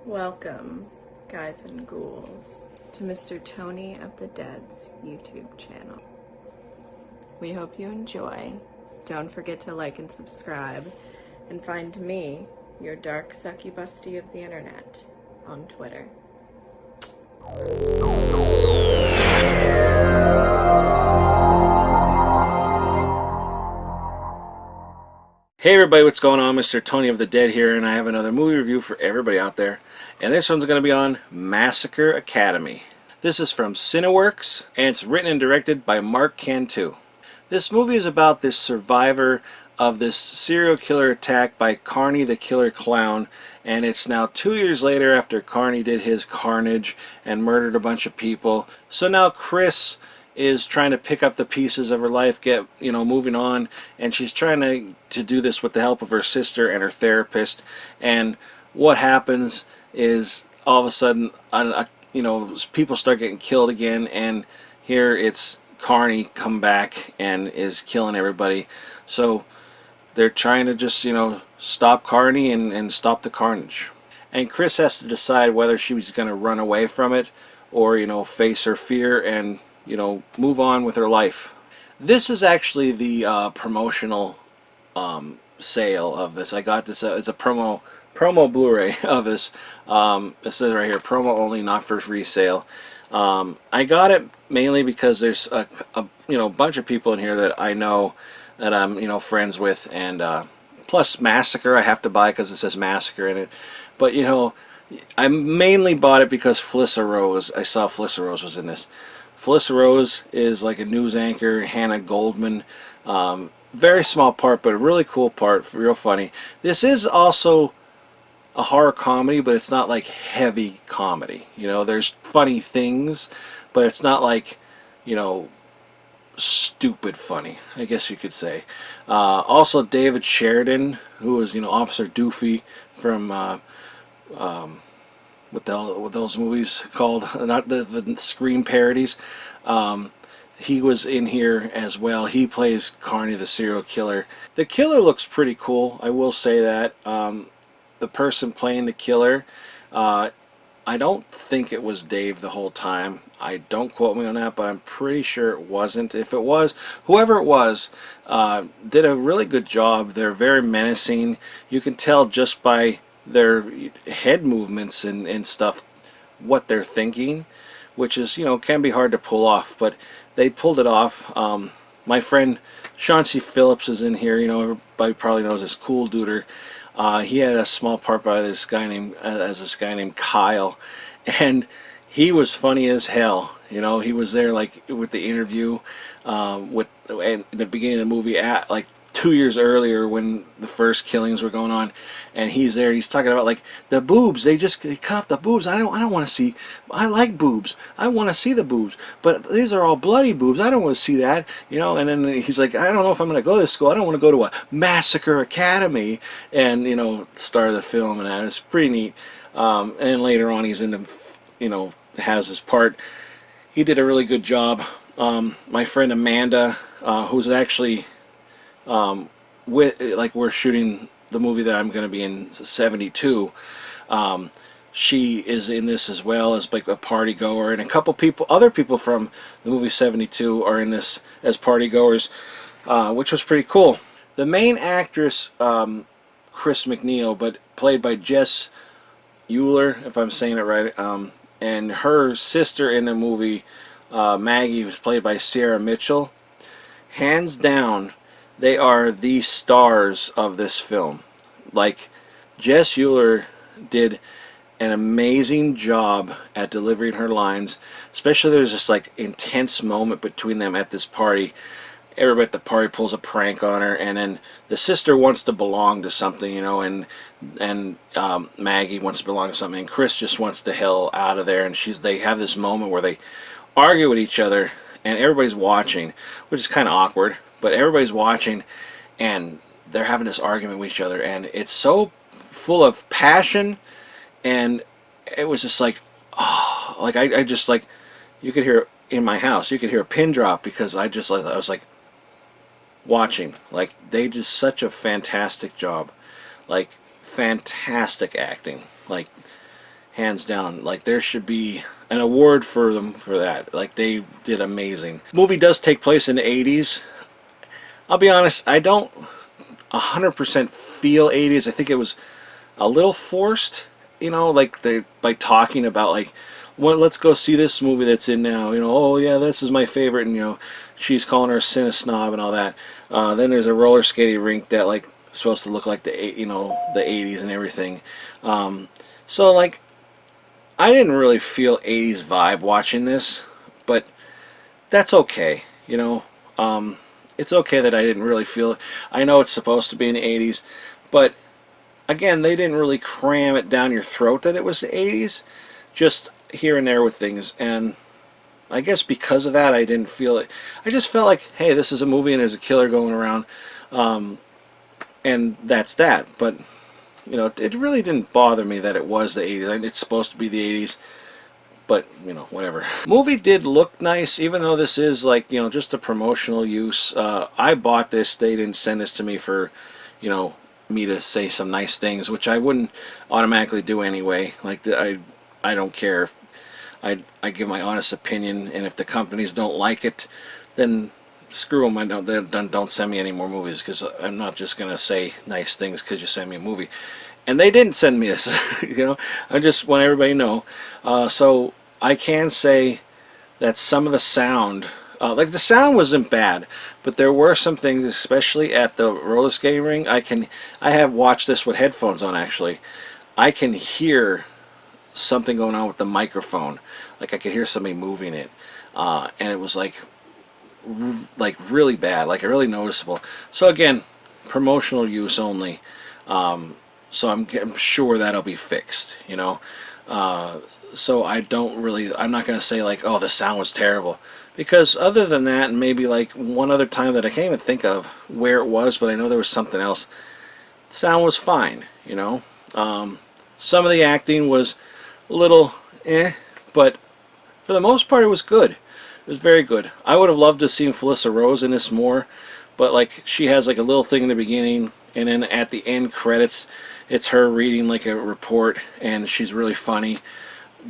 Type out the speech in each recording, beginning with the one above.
Welcome, guys and ghouls, to Mr. Tony of the Dead's YouTube channel. We hope you enjoy. Don't forget to like and subscribe, and find me, your dark succubusty of the internet, on Twitter. Hey everybody, what's going on? Mr. Tony of the Dead here, and I have another movie review for everybody out there. And this one's going to be on Massacre Academy. This is from Cineworx, and it's written and directed by Cantu. This movie is about this survivor of this serial killer attack by Carney the Killer Clown, and it's now 2 years later after Carney did his carnage and murdered a bunch of people. So now Chris is trying to pick up the pieces of her life, get moving on, and she's trying to do this with the help of her sister and her therapist. And what happens is all of a sudden people start getting killed again, and here it's Carney come back and is killing everybody. So they're trying to just stop Carney and stop the carnage. And Chris has to decide whether she was going to run away from it or face her fear and move on with her life. This is actually the promotional sale of this. I got this. It's a promo Blu-ray of this. It says right here, promo only, not for resale. I got it mainly because there's a bunch of people in here that I know, that I'm friends with, and plus Massacre I have to buy because it says Massacre in it. But I mainly bought it because Felissa Rose. I saw Felissa Rose was in this. Felissa Rose is like a news anchor, Hannah Goldman. Very small part, but a really cool part, real funny. This is also a horror comedy, but it's not like heavy comedy. There's funny things, but it's not like, stupid funny, I guess you could say. Also David Sheridan, who was, Officer Doofy from what those movies called, not the Scream parodies. He was in here as well. He plays Carney the serial killer. The killer looks pretty cool, I will say that. The person playing the killer, I don't think it was Dave the whole time. Don't quote me on that, but I'm pretty sure it wasn't. If it was, whoever it was did a really good job. They're very menacing. You can tell just by their head movements and stuff what they're thinking, which is can be hard to pull off, but they pulled it off. My friend Shaun C Phillips is in here. Everybody probably knows this cool duder. He had a small part by this guy named Kyle, and he was funny as hell. He was there like with the interview with in the beginning of the movie at like 2 years earlier when the first killings were going on, and he's there. He's talking about like the boobs. They cut off the boobs. I don't want to see. I like boobs. I want to see the boobs, but these are all bloody boobs. I don't want to see that. And then he's like, I don't know if I'm going to go to this school. I don't want to go to a Massacre Academy, and start of the film, and that is pretty neat. And then later on, he's in the has his part. He did a really good job. My friend Amanda, who's actually we're shooting the movie that I'm going to be in 72. She is in this as well as like a party goer, and a couple other people from the movie 72 are in this as party goers, which was pretty cool. The main actress, Chris McNeil, but played by Jess Uhler, if I'm saying it right, and her sister in the movie, Maggie, who's played by Sarah Mitchell. Hands down, they are the stars of this film. Like, Jess Uhler did an amazing job at delivering her lines. Especially there's this like intense moment between them at this party. Everybody at the party pulls a prank on her, and then the sister wants to belong to something, and Maggie wants to belong to something, and Chris just wants the hell out of there. And they have this moment where they argue with each other, and everybody's watching, which is kind of awkward. But everybody's watching, and they're having this argument with each other, and it's so full of passion, and it was just like, oh, like I just like, you could hear in my house, you could hear a pin drop, because I was like watching. Like, they did such a fantastic job, like fantastic acting. Like, hands down. Like, there should be an award for them for that. Like, they did amazing. The movie does take place in the 80s. I'll be honest, I don't 100% feel 80s. I think it was a little forced, you know, like they by talking about like, well, let's go see this movie that's in now, you know, oh yeah, this is my favorite, and you know, she's calling her a cine snob and all that. Then there's a roller skating rink that like supposed to look like the, you know, the 80s and everything. So like, I didn't really feel 80s vibe watching this, but that's okay, you know. It's okay that I didn't really feel it. I know it's supposed to be in the 80s, but again, they didn't really cram it down your throat that it was the 80s, just here and there with things. And I guess because of that, I didn't feel it. I just felt like, hey, this is a movie and there's a killer going around, and that's that. But you know, it really didn't bother me that it was the 80s. It's supposed to be the 80s, but you know, whatever. Movie did look nice, even though this is like, you know, just a promotional use. I bought this. They didn't send this to me for, you know, me to say some nice things, which I wouldn't automatically do anyway. Like, I don't care. If I give my honest opinion, and if the companies don't like it, then screw them. Don't send me any more movies, because I'm not just gonna say nice things because you send me a movie. And they didn't send me this. You know, I just want everybody to know. So I can say that some of the sound, like the sound wasn't bad, but there were some things, especially at the roller skating ring. I have watched this with headphones on actually. I can hear something going on with the microphone. Like I could hear somebody moving it, and it was like really bad, like really noticeable. So again, promotional use only. So I'm sure that'll be fixed, you know. So I'm not going to say like, oh, the sound was terrible. Because other than that, and maybe like one other time that I can't even think of where it was, but I know there was something else, the sound was fine, you know. Some of the acting was a little but for the most part it was good. It was very good. I would have loved to have seen Felissa Rose in this more, but like she has like a little thing in the beginning, and then at the end credits it's her reading like a report, and she's really funny.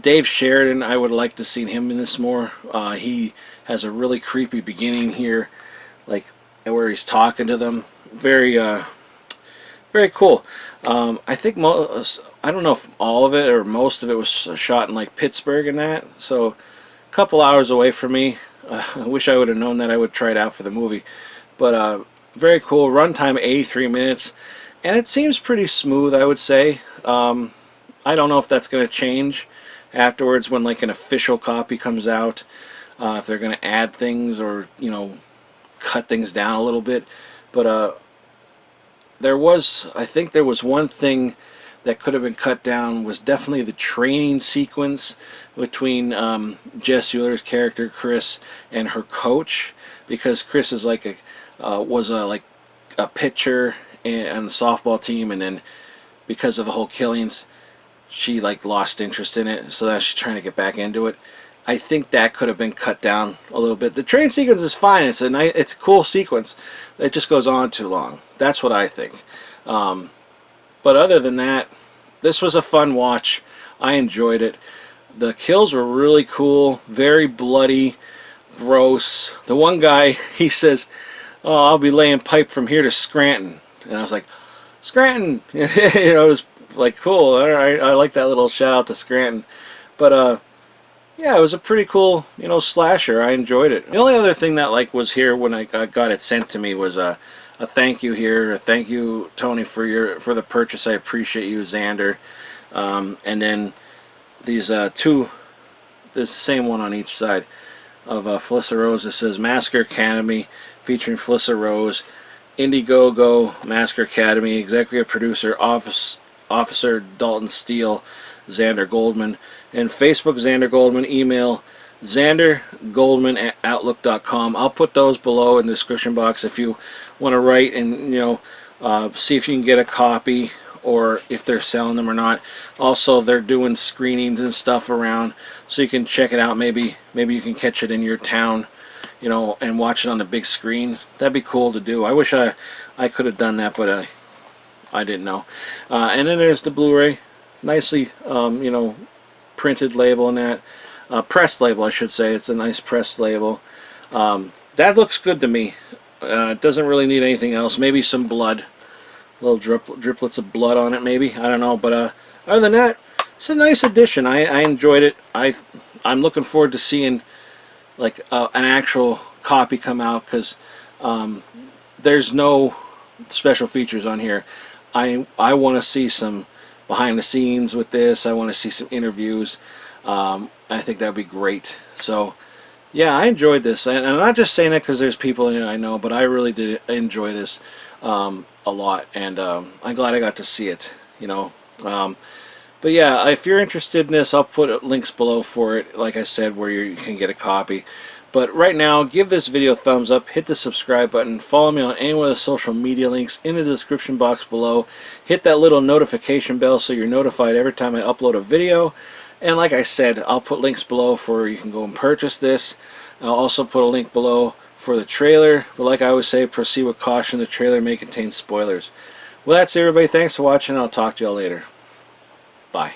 Dave Sheridan, I would like to see him in this more. He has a really creepy beginning here, like where he's talking to them. Very very cool. I think I don't know if all of it or most of it was shot in like Pittsburgh and that, so a couple hours away from me. I wish I would have known that. I would try it out for the movie. But very cool. Runtime 83 minutes, and it seems pretty smooth, I would say. I don't know if that's going to change afterwards when like an official copy comes out, if they're going to add things or, you know, cut things down a little bit. But I think there was one thing that could have been cut down, was definitely the training sequence between Jess Uhler's character Chris and her coach, because Chris is like was like a pitcher on the softball team, and then because of the whole killings, she like lost interest in it, so now she's trying to get back into it. I think that could have been cut down a little bit. The train sequence is fine. It's a cool sequence. It just goes on too long. That's what I think. But other than that, this was a fun watch. I enjoyed it. The kills were really cool, very bloody, gross. The one guy, he says, "Oh, I'll be laying pipe from here to Scranton," and I was like, "Scranton!" You know, it was like cool. All right, I like that little shout out to Scranton. But yeah, it was a pretty cool, you know, slasher. I enjoyed it. The only other thing that like was here when I got it sent to me was a thank you here. A thank you, Tony, for the purchase. I appreciate you, Xander. And then these two, there's the same one on each side of Felissa Rose. It says Massacre Academy, featuring Felissa Rose, Indiegogo, Massacre Academy, executive producer, Officer Dalton Steele, Xander Goldman, and Facebook Xander Goldman, email xandergoldman@outlook.com. I'll put those below in the description box if you want to write and, you know, see if you can get a copy or if they're selling them or not. Also, they're doing screenings and stuff around, so you can check it out. Maybe you can catch it in your town, you know, and watch it on the big screen. That'd be cool to do. I wish I could have done that, but I didn't know. And then there's the Blu-ray, nicely, you know, printed label and that. Pressed label, I should say. It's a nice pressed label. That looks good to me. It doesn't really need anything else. Maybe some blood. Little driplets of blood on it, maybe. I don't know. But other than that, it's a nice addition. I enjoyed it. I'm looking forward to seeing like an actual copy come out, because there's no special features on here. I want to see some behind the scenes with this. I want to see some interviews. I think that would be great. So yeah, I enjoyed this, and I'm not just saying that because there's people in it I know, but I really did enjoy this a lot, and I'm glad I got to see it, you know. But yeah, if you're interested in this, I'll put links below for it, like I said, where you can get a copy. But right now, give this video a thumbs up, hit the subscribe button, follow me on any one of the social media links in the description box below. Hit that little notification bell so you're notified every time I upload a video. And like I said, I'll put links below for where you can go and purchase this. I'll also put a link below for the trailer. But like I always say, proceed with caution. The trailer may contain spoilers. Well, that's it, everybody. Thanks for watching. I'll talk to y'all later. Bye.